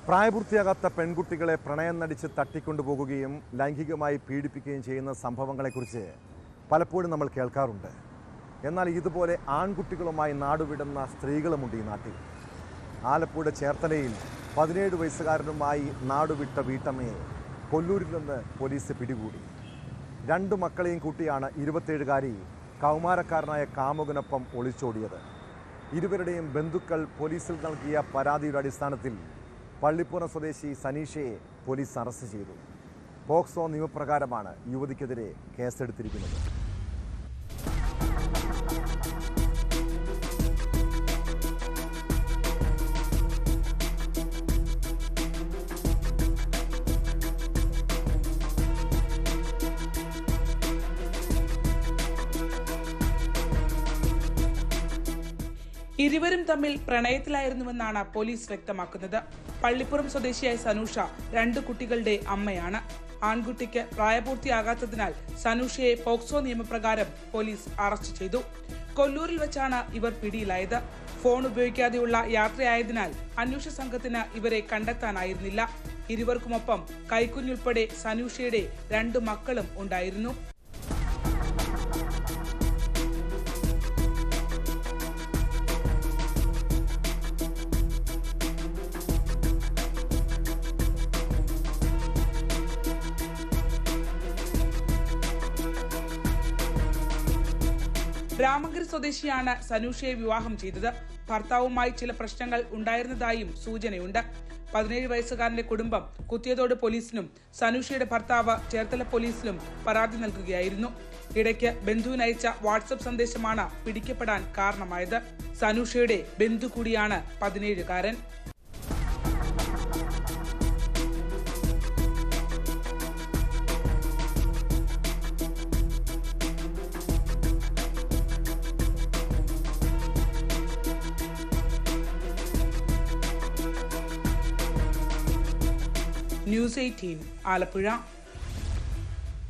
പ്രായപൂർത്തിയാകാത്ത പെൺകുട്ടികളെ പ്രണയം നടിച്ച് തട്ടിക്കൊണ്ടുപോകുകയും ലൈംഗികമായി പീഡിപ്പിക്കുകയും ചെയ്യുന്ന സംഭവങ്ങളെക്കുറിച്ച് പലപ്പോഴും നമ്മൾ കേൾക്കാറുണ്ട്. എന്നാൽ ഇതുപോലെ ആൺകുട്ടികളുമായി നാടുവിടുന്ന സ്ത്രീകളുമുണ്ട് ഈ നാട്ടിൽ. ആലപ്പുഴ ചേർത്തലയിൽ 17 വയസ്സുകാരനുമായി നാടുവിട്ട വീട്ടമ്മയെ കൊല്ലൂരിൽ നിന്ന് പോലീസ് പിടികൂടി. 2 മക്കളെയും കൂട്ടിയാണ് 27-കാരി കൗമാരക്കാരനായ കാമുകനൊപ്പം ഒളിച്ചോടിയത്. ഇരുവരുടെയും ബന്ധുക്കൾ പോലീസിൽ നൽകിയ പരാതിയുടെ അടിസ്ഥാനത്തിൽ പള്ളിപ്പുറം സ്വദേശി സനീഷയെ പോലീസ് അറസ്റ്റ് ചെയ്തു. പോക്സോ നിയമപ്രകാരമാണ് യുവതിക്കെതിരെ കേസെടുത്തിരിക്കുന്നത്. ഇരുവരും തമ്മിൽ പ്രണയത്തിലായിരുന്നുവെന്നാണ് പോലീസ് വ്യക്തമാക്കുന്നത്. പള്ളിപ്പുറം സ്വദേശിയായ സനൂഷ 2 കുട്ടികളുടെ അമ്മയാണ്. ആൺകുട്ടിക്ക് പ്രായപൂർത്തിയാകാത്തതിനാൽ സനൂഷയെ പോക്സോ നിയമപ്രകാരം പോലീസ് അറസ്റ്റ് ചെയ്തു. കൊല്ലൂരിൽ വെച്ചാണ് ഇവർ പിടിയിലായത്. ഫോൺ ഉപയോഗിക്കാതെയുള്ള യാത്രയായതിനാൽ അന്വേഷണ സംഘത്തിന് ഇവരെ കണ്ടെത്താനായിരുന്നില്ല. ഇരുവർക്കുമൊപ്പം കൈക്കുഞ്ഞുൾപ്പെടെ സനൂഷയുടെ 2 മക്കളും ഉണ്ടായിരുന്നു. രാമങ്കരി സ്വദേശിയാണ് സനൂഷയെ വിവാഹം ചെയ്തത്. ഭർത്താവുമായി ചില പ്രശ്നങ്ങൾ ഉണ്ടായിരുന്നതായും സൂചനയുണ്ട്. 17 വയസ്സുകാരന്റെ കുടുംബം കുത്തിയതോട് പോലീസിനും സനൂഷയുടെ ഭർത്താവ് ചേർത്തല പോലീസിലും പരാതി നൽകുകയായിരുന്നു. ഇടയ്ക്ക് ബന്ധുവിനയച്ച വാട്സപ്പ് സന്ദേശമാണ് പിടിക്കപ്പെടാൻ കാരണമായത്. സനൂഷയുടെ ബന്ധു കൂടിയാണ് 17-കാരൻ. News 18 ആലപ്പുഴ.